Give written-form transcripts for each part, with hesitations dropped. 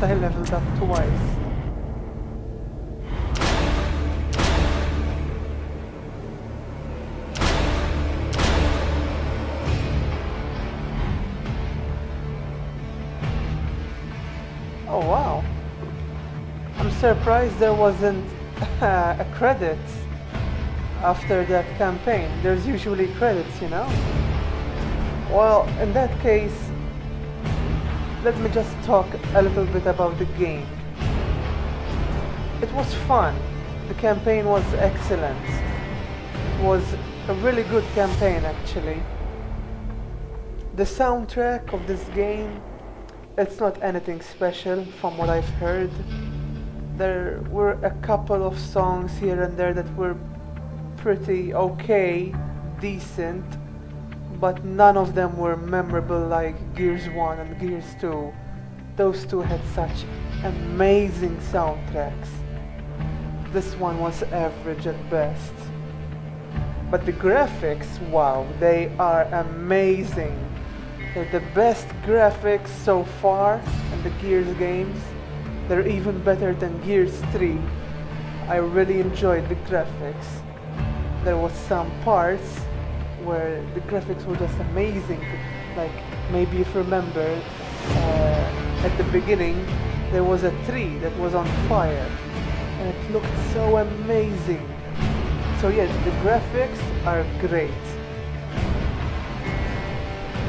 I leveled up twice. Oh wow. I'm surprised there wasn't a credits after that campaign. There's usually credits, you know? Well, in that case, let me just talk a little bit about the game. It was fun. The campaign was excellent. It was a really good campaign, actually. The soundtrack of this game, it's not anything special from what I've heard. There were a couple of songs here and there that were pretty okay, decent, but none of them were memorable like Gears 1 and Gears 2. Those two had such amazing soundtracks. This one was average at best. But the graphics, wow, they are amazing. They're the best graphics so far in the Gears games. They're even better than Gears 3. I really enjoyed the graphics. There was some parts where the graphics were just amazing. Like, maybe if you remember, at the beginning there was a tree that was on fire and it looked so amazing. So yeah, the graphics are great.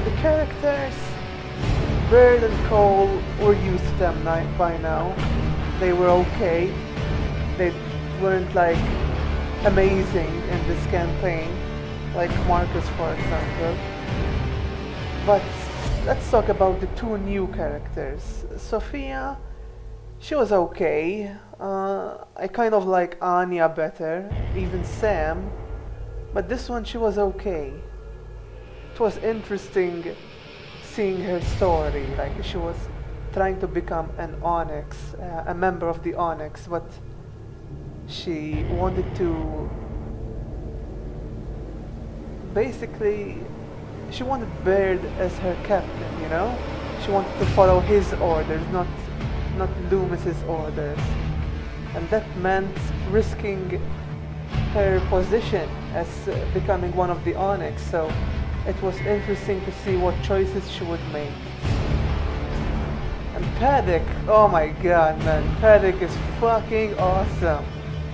The characters, Bird and Cole, we're used to them by now. They were okay. They weren't like amazing in this campaign, like Marcus for example. But let's talk about the two new characters. Sophia, she was okay. I kind of like Anya better, even Sam. But this one, she was okay. It was interesting seeing her story. Like, she was trying to become an Onyx, a member of the Onyx, but she wanted to basically, she wanted Baird as her captain, you know? She wanted to follow his orders, not Loomis's orders. And that meant risking her position as becoming one of the Onyx, so it was interesting to see what choices she would make. And Paddock, oh my god man, Paddock is fucking awesome.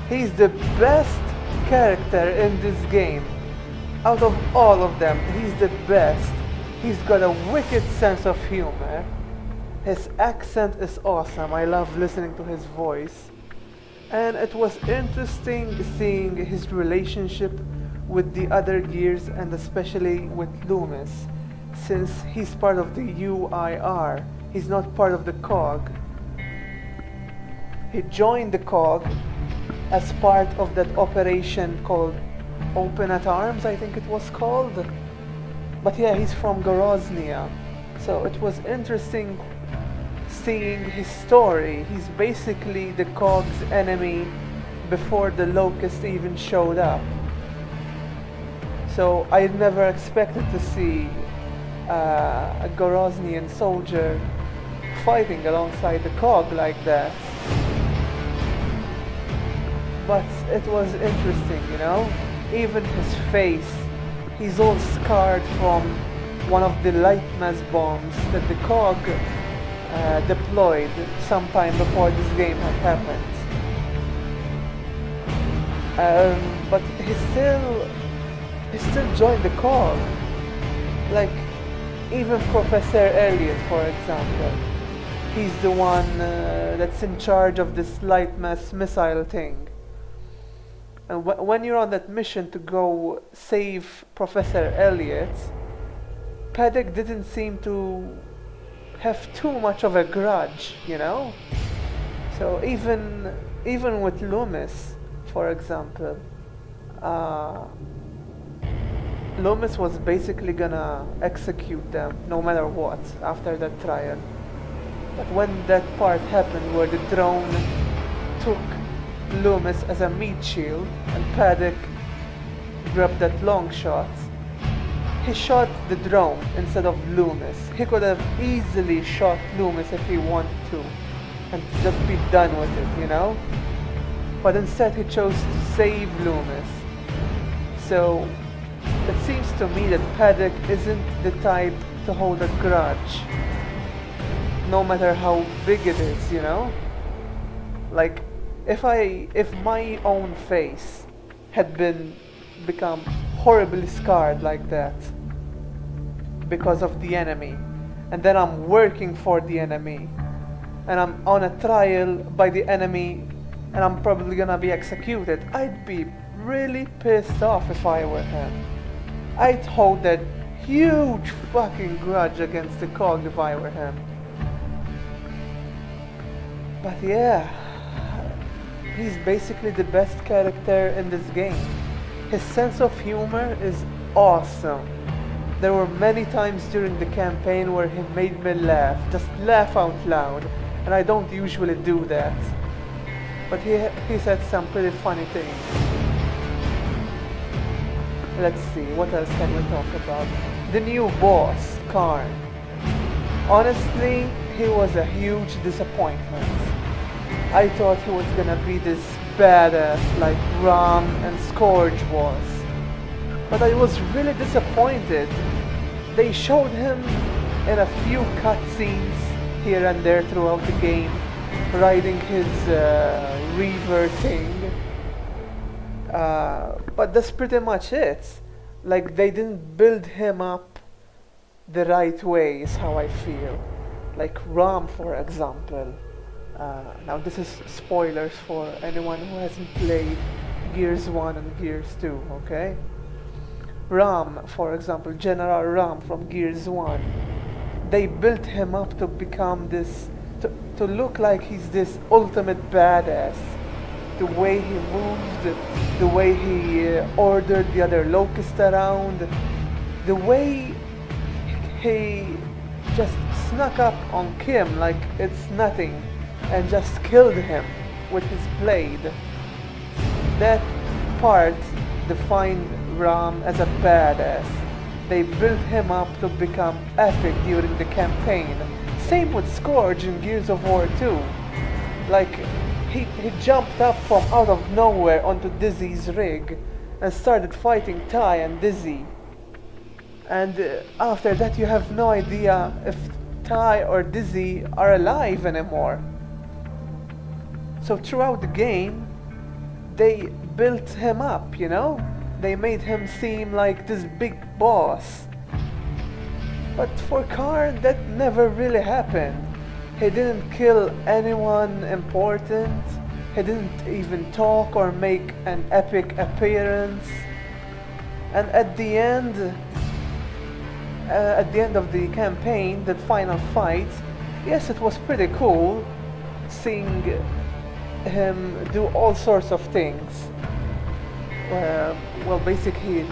He's the best character in this game. Out of all of them, he's the best. He's got a wicked sense of humor. His accent is awesome. I love listening to his voice. And it was interesting seeing his relationship with the other Gears and especially with Loomis, since he's part of the UIR. He's not part of the COG. He joined the COG as part of that operation called Open at Arms, I think it was called. But yeah, he's from Goroznia. So it was interesting seeing his story. He's basically the COG's enemy before the Locust even showed up. So I never expected to see a Goroznian soldier fighting alongside the COG like that. But it was interesting, you know? Even his face, he's all scarred from one of the light mass bombs that the COG deployed sometime before this game had happened. But he still joined the COG. Like, even Professor Elliot, for example. He's the one that's in charge of this light mass missile thing. And when you're on that mission to go save Professor Elliot, Paddock didn't seem to have too much of a grudge, you know? So even with Loomis, for example, Loomis was basically gonna execute them no matter what after that trial. But when that part happened where the drone took Loomis as a meat shield and Paddock grabbed that long shot, he shot the drone instead of Loomis. He could have easily shot Loomis if he wanted to, and just be done with it, you know? But instead he chose to save Loomis. So it seems to me that Paddock isn't the type to hold a grudge, no matter how big it is, you know? Like, if my own face had become horribly scarred like that because of the enemy, and then I'm working for the enemy, and I'm on a trial by the enemy, and I'm probably gonna be executed, I'd be really pissed off if I were him. I'd hold that huge fucking grudge against the cog if I were him. But yeah, he's basically the best character in this game. His sense of humor is awesome. There were many times during the campaign where he made me laugh, just laugh out loud, and I don't usually do that. But he said some pretty funny things. Let's see, what else can we talk about? The new boss, Karn. Honestly, he was a huge disappointment. I thought he was gonna be this badass like Ram and Scourge was. But I was really disappointed. They showed him in a few cutscenes here and there throughout the game, riding his Reaver thing. But that's pretty much it. Like, they didn't build him up the right way, is how I feel. Like Ram, for example. Now this is spoilers for anyone who hasn't played Gears 1 and Gears 2, okay? Ram, for example, General Ram from Gears 1. They built him up to become this, to look like he's this ultimate badass. The way he moved, the way he ordered the other locusts around, the way he just snuck up on Kim like it's nothing and just killed him with his blade. That part defined Ram as a badass. They built him up to become epic during the campaign. Same with Scourge in Gears of War 2. Like, he jumped up from out of nowhere onto Dizzy's rig and started fighting Ty and Dizzy. And after that you have no idea if Ty or Dizzy are alive anymore. So throughout the game, they built him up, you know? They made him seem like this big boss. But for Karn, that never really happened. He didn't kill anyone important. He didn't even talk or make an epic appearance. And at the end of the campaign, the final fight, yes, it was pretty cool seeing him do all sorts of things. Well, basically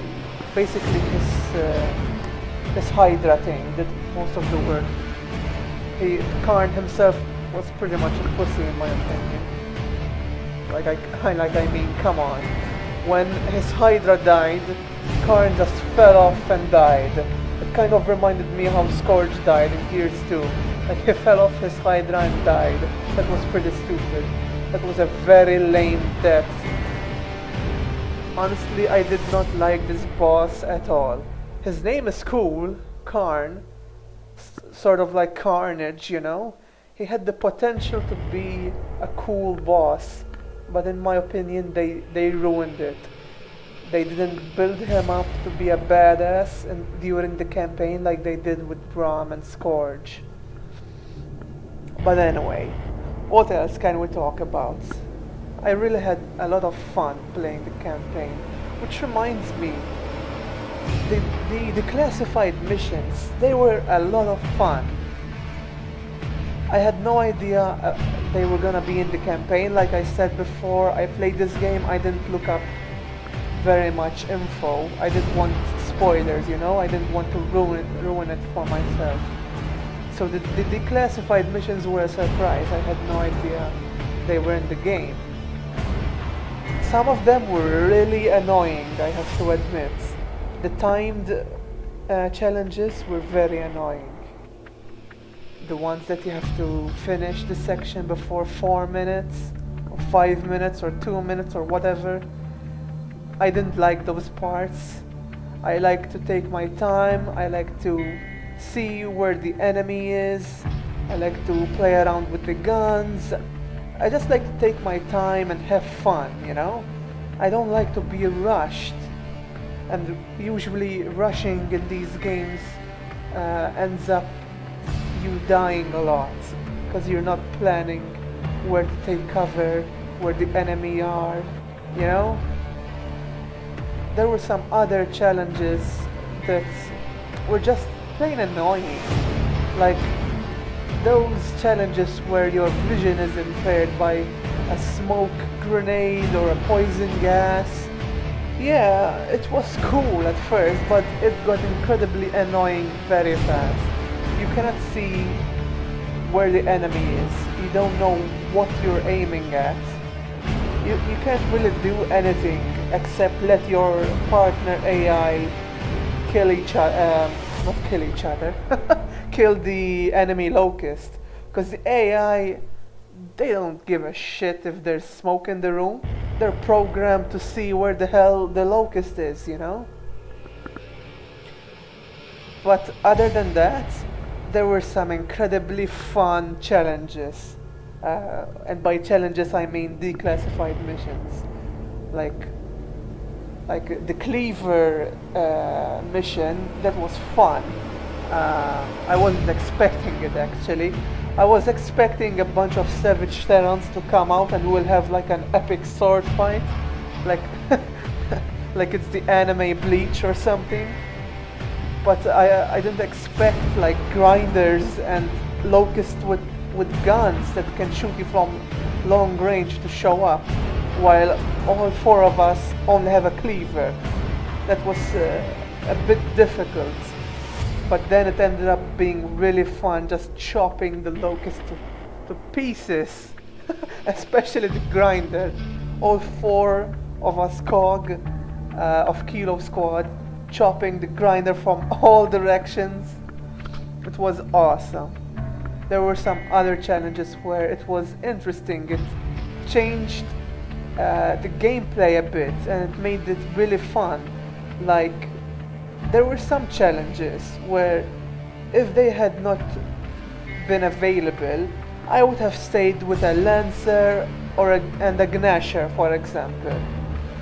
his Hydra thing did most of the work. Karn himself was pretty much a pussy in my opinion. I mean, come on. When his Hydra died, Karn just fell off and died. It kind of reminded me how Scourge died in Gears 2. Like, he fell off his Hydra and died. That was pretty stupid. That was a very lame death. Honestly, I did not like this boss at all. His name is cool, Karn. Sort of like Carnage, you know? He had the potential to be a cool boss, but in my opinion, they ruined it. They didn't build him up to be a badass during the campaign like they did with Braum and Scourge. But anyway, what else can we talk about? I really had a lot of fun playing the campaign, which reminds me, the classified missions, they were a lot of fun. I had no idea they were gonna be in the campaign. Like I said before, I played this game, I didn't look up very much info. I didn't want spoilers, you know? I didn't want to ruin it for myself. So the declassified missions were a surprise. I had no idea they were in the game. Some of them were really annoying, I have to admit. The timed challenges were very annoying. the ones that you have to finish the section before 4 minutes, or 5 minutes, or 2 minutes, or whatever. I didn't like those parts. I like to take my time. I like to see where the enemy is. I like to play around with the guns. I just like to take my time and have fun, you know? I don't like to be rushed. And usually rushing in these games ends up you dying a lot, because you're not planning where to take cover, where the enemy are, you know? There were some other challenges that were just plain annoying, like those challenges where your vision is impaired by a smoke grenade or a poison gas. Yeah, it was cool at first, but it got incredibly annoying very fast. You cannot see where the enemy is. You don't know what you're aiming at. You can't really do anything except let your partner AI kill each other, not kill each other, kill the enemy locust. Because the AI, they don't give a shit if there's smoke in the room. They're programmed to see where the hell the locust is, you know? But other than that, there were some incredibly fun challenges. And by challenges I mean declassified missions. Like the Cleaver mission, that was fun. I wasn't expecting it actually. I was expecting a bunch of savage Terrans to come out and we'll have like an epic sword fight. Like like it's the anime Bleach or something. But I didn't expect like grinders and locusts with guns that can shoot you from long range to show up, while all four of us only have a cleaver. That was a bit difficult, but then it ended up being really fun, just chopping the locust to pieces, especially the grinder. All four of us COG of Kilo Squad chopping the grinder from all directions. It was awesome. There were some other challenges where it was interesting. It changed the gameplay a bit and it made it really fun. Like, there were some challenges where if they had not been available, I would have stayed with a Lancer and a Gnasher, for example,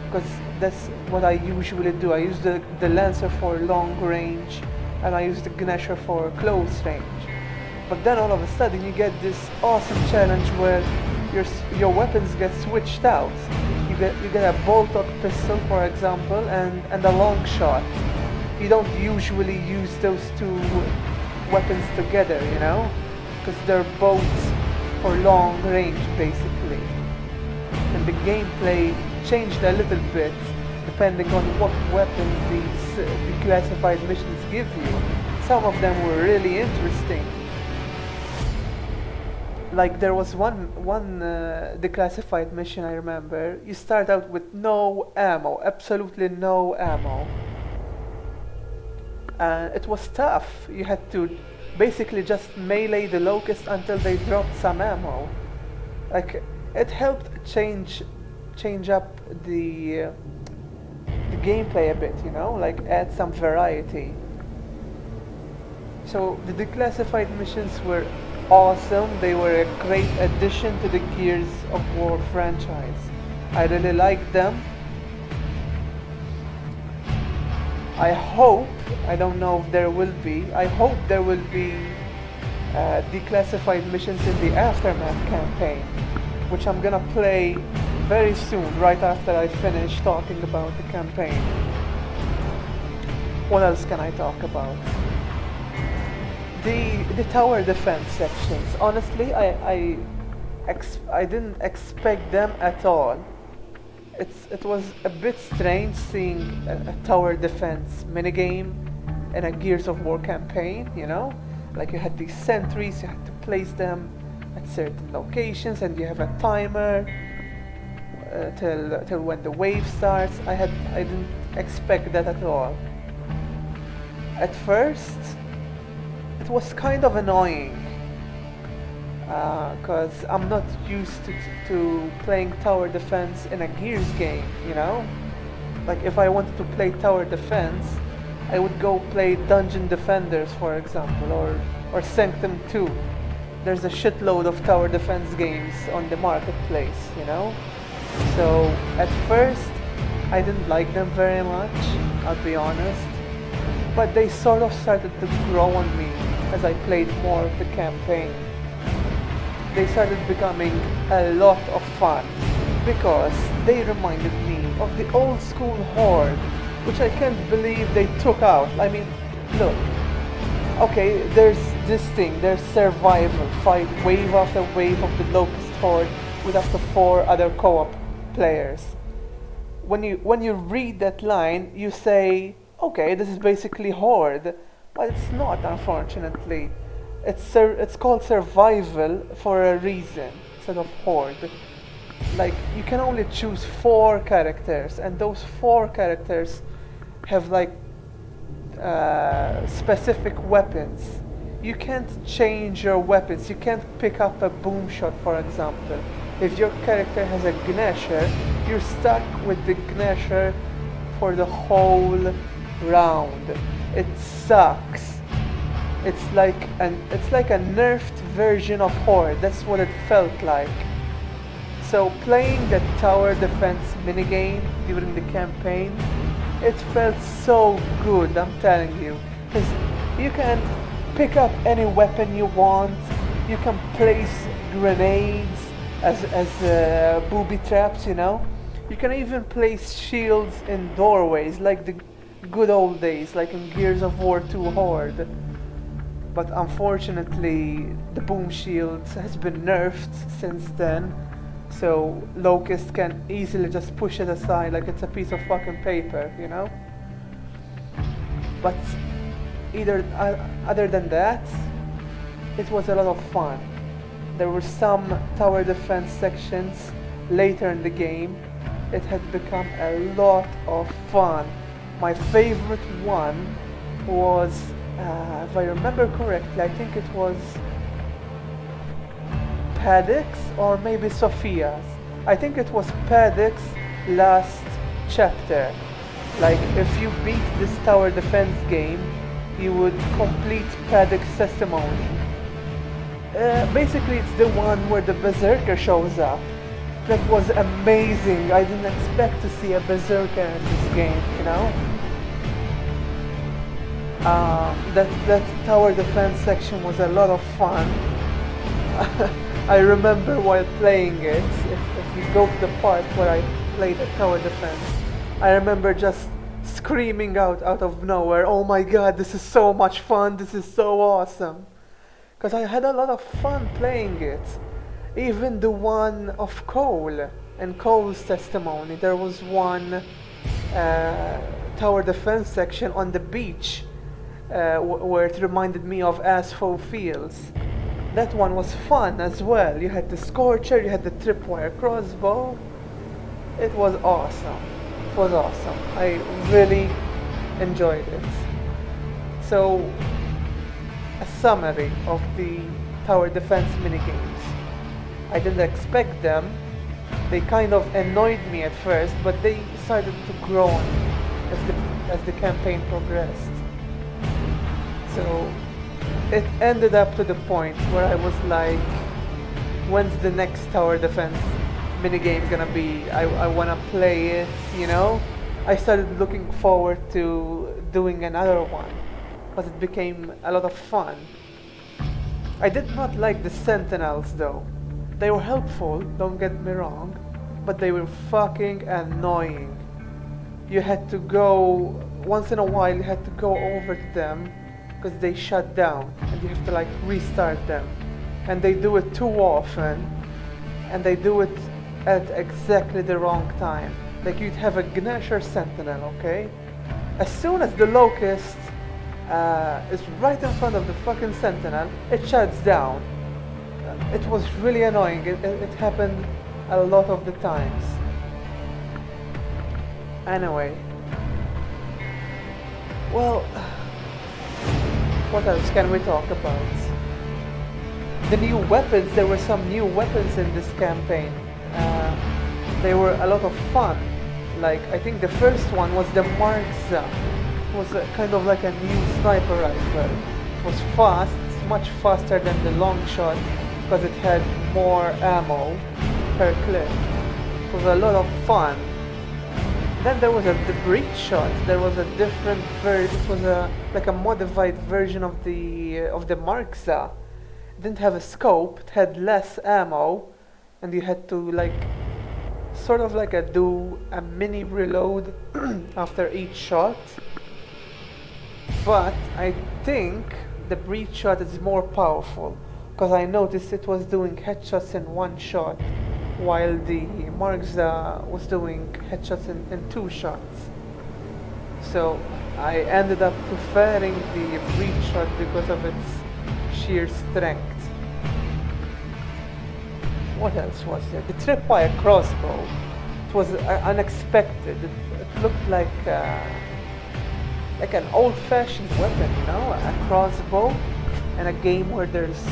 because that's what I usually do. I use the Lancer for long range and I use the Gnasher for close range. But then all of a sudden you get this awesome challenge where your weapons get switched out. You get a bolt-on pistol, for example, and a long shot. You don't usually use those two weapons together, you know, because they're both for long range basically. And the gameplay changed a little bit depending on what weapons these declassified missions give you. Some of them were really interesting. Like there was one declassified mission I remember. You start out with no ammo, absolutely no ammo. And it was tough. You had to basically just melee the locust until they dropped some ammo. Like it helped change up the gameplay a bit, you know, like add some variety. So the declassified missions were awesome. They were a great addition to the Gears of War franchise. I really liked them. I hope, I don't know if there will be, I hope there will be declassified missions in the Aftermath campaign, which I'm gonna play very soon, right after I finish talking about the campaign. What else can I talk about? The tower defense sections, honestly, I didn't expect them at all. It was a bit strange seeing a tower defense minigame in a Gears of War campaign, you know? Like you had these sentries, you had to place them at certain locations and you have a timer till when the wave starts. I didn't expect that at all. At first, it was kind of annoying because I'm not used to playing tower defense in a Gears game, you know? Like if I wanted to play tower defense, I would go play Dungeon Defenders, for example, or Sanctum 2. There's a shitload of tower defense games on the marketplace, you know? So at first, I didn't like them very much, I'll be honest. But they sort of started to grow on me as I played more of the campaign. They started becoming a lot of fun because they reminded me of the old school Horde, which I can't believe they took out. I mean, look, okay, there's this thing, there's survival, fight wave after wave of the Locust Horde with up to 4 other co-op players. When you read that line, you say, okay, this is basically Horde, but it's not, unfortunately. It's called survival for a reason instead of Horde. Like, you can only choose 4 characters, and those 4 characters have like specific weapons. You can't change your weapons. You can't pick up a boom shot, for example. If your character has a Gnasher, you're stuck with the Gnasher for the whole round. It sucks. It's like a nerfed version of Horde. That's what it felt like. So playing the tower defense minigame during the campaign, it felt so good, I'm telling you. Because you can pick up any weapon you want. You can place grenades as booby traps, you know. You can even place shields in doorways like the good old days, like in Gears of War 2 Horde. But unfortunately, the boom shield has been nerfed since then, so Locust can easily just push it aside like it's a piece of fucking paper, you know? But other than that, it was a lot of fun. There were some tower defense sections later in the game. It had become a lot of fun. My favorite one was, if I remember correctly, I think it was Paddock's or maybe Sophia's. I think it was Paddock's last chapter. Like, if you beat this tower defense game, you would complete Paddock's testimony. Basically, it's the one where the Berserker shows up. That was amazing. I didn't expect to see a Berserker in this game, you know? That tower defense section was a lot of fun. I remember while playing it, if you go to the part where I played the tower defense, I remember just screaming out of nowhere, oh my god, this is so much fun, this is so awesome. Because I had a lot of fun playing it. Even the one of Cole, and Cole's testimony, there was one tower defense section on the beach where it reminded me of Asphalt Fields. That one was fun as well. You had the Scorcher, you had the tripwire crossbow. It was awesome. It was awesome. I really enjoyed it. So, a summary of the tower defense minigames. I didn't expect them. They kind of annoyed me at first, but they started to grow on me as the campaign progressed. So it ended up to the point where I was like, when's the next tower defense minigame gonna be? I wanna play it, you know? I started looking forward to doing another one, but it became a lot of fun. I did not like the Sentinels though. They were helpful, don't get me wrong, but they were fucking annoying. You had to go, once in a while you had to go over to them because they shut down and you have to like restart them. And they do it too often, and they do it at exactly the wrong time. Like, you'd have a Gnasher Sentinel, okay? As soon as the Locust is right in front of the fucking Sentinel, it shuts down. It was really annoying. It happened a lot of the times. Anyway. Well, what else can we talk about? The new weapons, there were some new weapons in this campaign. They were a lot of fun. Like, I think the first one was the Markza. It was kind of like a new sniper rifle. It was fast, much faster than the long shot because it had more ammo per clip. It was a lot of fun. Then there was the breach shot. There was a different version. It was like a modified version of the Markza. It didn't have a scope. It had less ammo, and you had to like sort of like do a mini reload after each shot. But I think the breach shot is more powerful because I noticed it was doing headshots in one shot, while the Markza was doing headshots in two shots. So I ended up preferring the breach shot because of its sheer strength. What else was there? The tripwire crossbow. It was unexpected. It looked like an old-fashioned weapon, you know, a crossbow, in a game where there's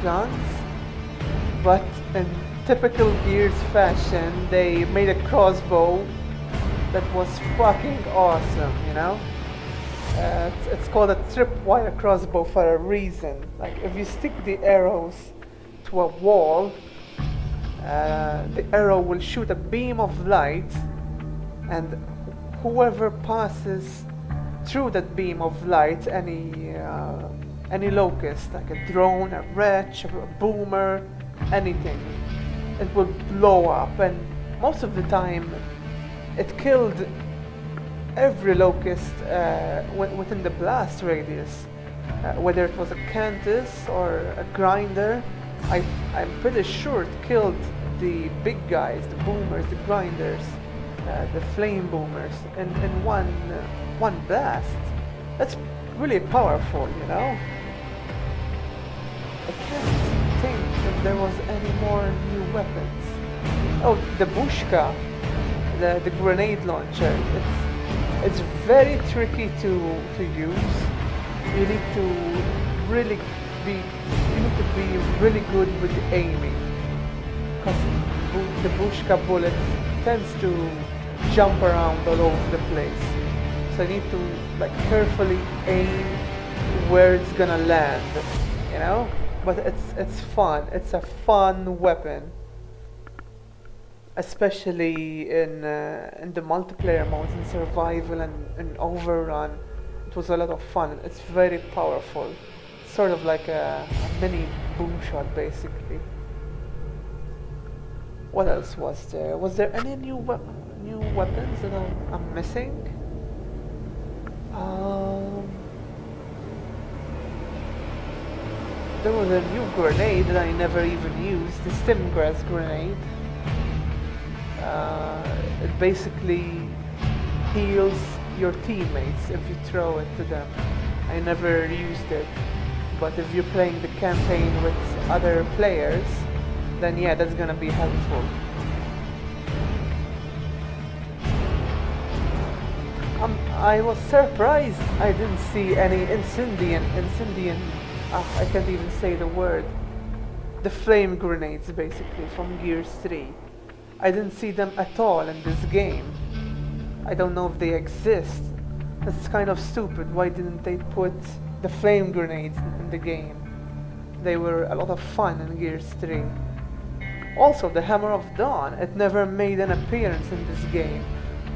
guns. But in typical Gears fashion, they made a crossbow that was fucking awesome, you know? It's called a tripwire crossbow for a reason. Like, if you stick the arrows to a wall, the arrow will shoot a beam of light, and whoever passes through that beam of light, any locust, like a drone, a wretch, a boomer, anything, it will blow up. And most of the time it killed every locust within the blast radius, whether it was a Cantus or a grinder. I'm pretty sure it killed the big guys, the boomers, the grinders, the flame boomers in one blast. That's really powerful, you know? I can't think if there was any more new weapons. Oh, the Bushka, the grenade launcher. It's very tricky to use. You need to really be really good with aiming, because the Bushka bullet tends to jump around all over the place. So you need to like carefully aim where it's gonna land, you know? But it's fun. It's a fun weapon, especially in the multiplayer modes, in survival and overrun. It was a lot of fun. It's very powerful. Sort of like a mini boom shot, basically. What else was there? Was there any new weapons that I'm missing? There was a new grenade that I never even used, the Stimgrass grenade. It basically heals your teammates if you throw it to them. I never used it, but if you're playing the campaign with other players, then yeah, that's gonna be helpful. I was surprised I didn't see any Incendian, I can't even say the word. The flame grenades, basically, from Gears 3. I didn't see them at all in this game. I don't know if they exist. That's kind of stupid. Why didn't they put the flame grenades in the game? They were a lot of fun in Gears 3. Also, the Hammer of Dawn, it never made an appearance in this game.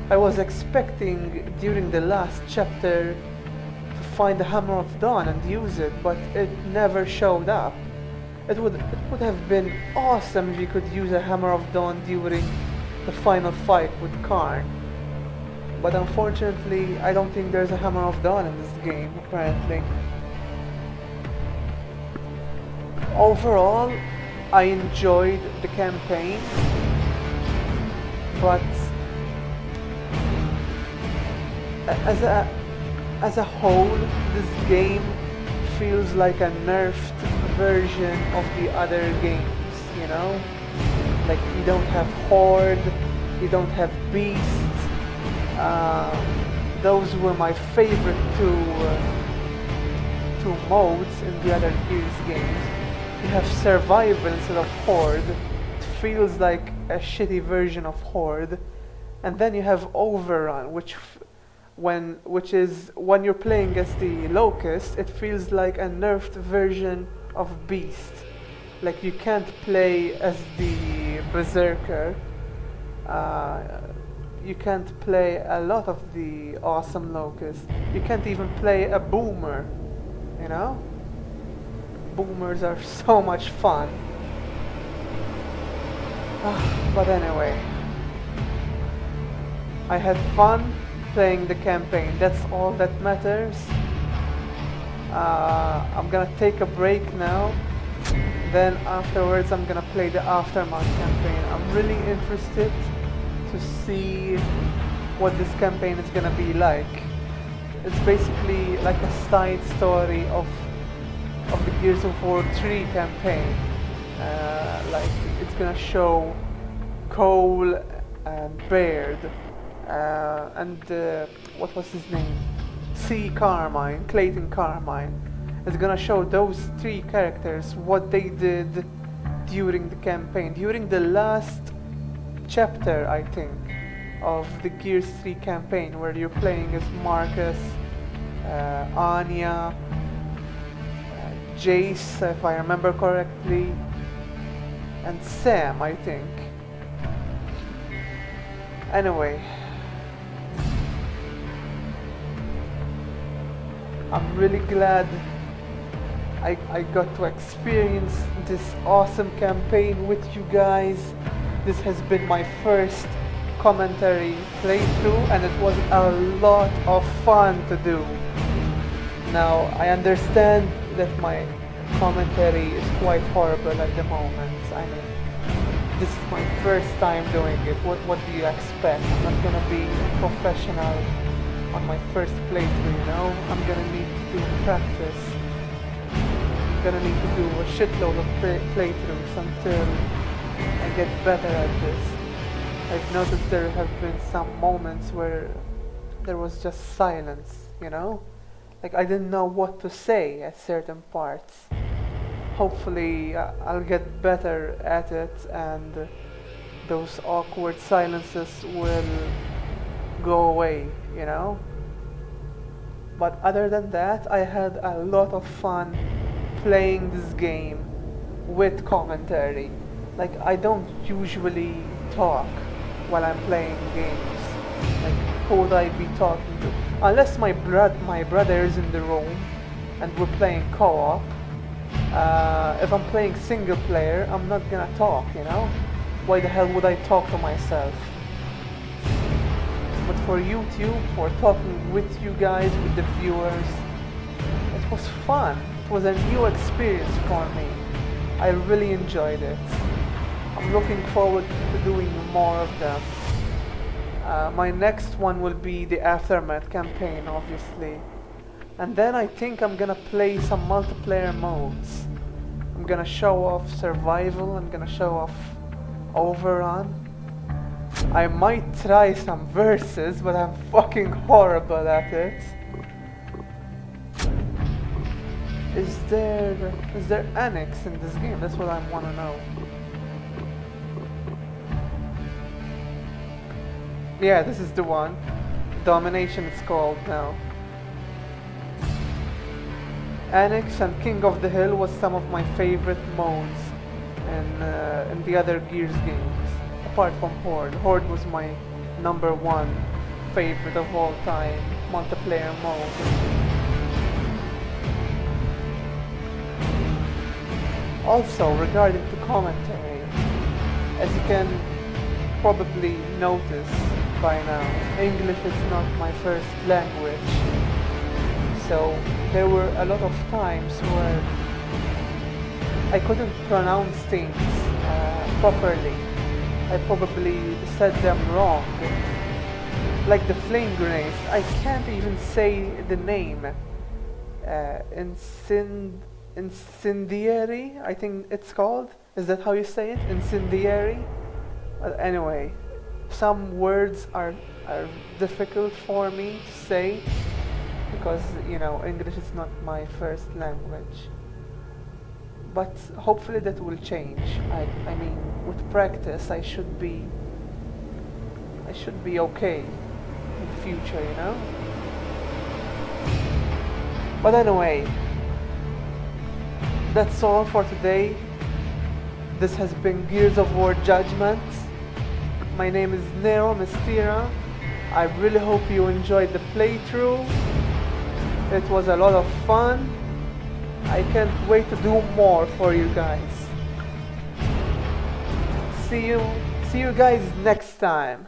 I was expecting during the last chapter to find the Hammer of Dawn and use it, but it never showed up. It would have been awesome if you could use a Hammer of Dawn during the final fight with Karn. But unfortunately, I don't think there's a Hammer of Dawn in this game, apparently. Overall, I enjoyed the campaign, but as a whole, this game feels like a nerfed version of the other games, you know? Like, you don't have Horde, you don't have Beast. Those were my favorite two modes in the other Gears games. you have survival instead of horde. It feels like a shitty version of horde. And then you have overrun, which is when you're playing as the locust, it feels like a nerfed version of beast. Like you can't play as the berserker. You can't play a lot of the awesome locusts. You can't even play a boomer, you know? Boomers are so much fun. But anyway, I had fun playing the campaign. That's all that matters. I'm gonna take a break now. Then afterwards I'm gonna play the Aftermath campaign. I'm really interested to see what this campaign is gonna be like. It's basically like a side story of the Gears of War 3 campaign. Like it's gonna show Cole and Baird and what was his name? Clayton Carmine. It's gonna show those three characters what they did during the campaign, during the last chapter, I think, of the Gears 3 campaign, where you're playing as Marcus, Anya, Jace, if I remember correctly, and Sam, I think. Anyway, I'm really glad I got to experience this awesome campaign with you guys. This has been my first commentary playthrough and it was a lot of fun to do. Now, I understand that my commentary is quite horrible at the moment. I mean, this is my first time doing it. What do you expect? I'm not gonna be a professional on my first playthrough, you know? I'm gonna need to do practice. I'm gonna need to do a shitload of playthroughs until I get better at this. I've noticed there have been some moments where there was just silence, you know? Like I didn't know what to say at certain parts. Hopefully I'll get better at it and those awkward silences will go away, you know? But other than that, I had a lot of fun playing this game with commentary. Like I don't usually talk while I'm playing games. Like who would I be talking to? Unless my brother is in the room and we're playing co-op. If I'm playing single player, I'm not gonna talk, you know? Why the hell would I talk to myself? But for YouTube, for talking with you guys, with the viewers, it was fun. It was a new experience for me. I really enjoyed it. I'm looking forward to doing more of them. My next one will be the Aftermath campaign, obviously. And then I think I'm gonna play some multiplayer modes. I'm gonna show off survival, I'm gonna show off overrun. I might try some versus, but I'm fucking horrible at it. Is there annex in this game? That's what I wanna know. Yeah, this is the one. Domination it's called now. Annex and King of the Hill was some of my favorite modes in the other Gears games, apart from Horde. Horde was my #1 favorite of all time multiplayer mode. Also, regarding to commentary, as you can probably notice by now, English is not my first language. So there were a lot of times where I couldn't pronounce things properly. I probably said them wrong. Like the flame grenades, I can't even say the name. Incendiary, I think it's called. Is that how you say it? Incendiary? Anyway, some words are difficult for me to say because, you know, English is not my first language. but hopefully that will change. I mean, with practice, I should be okay in the future, you know? But anyway, that's all for today. This has been Gears of War Judgment. My name is Nero, Mystyra. I really hope you enjoyed the playthrough. It was a lot of fun. I can't wait to do more for you guys. See you guys next time.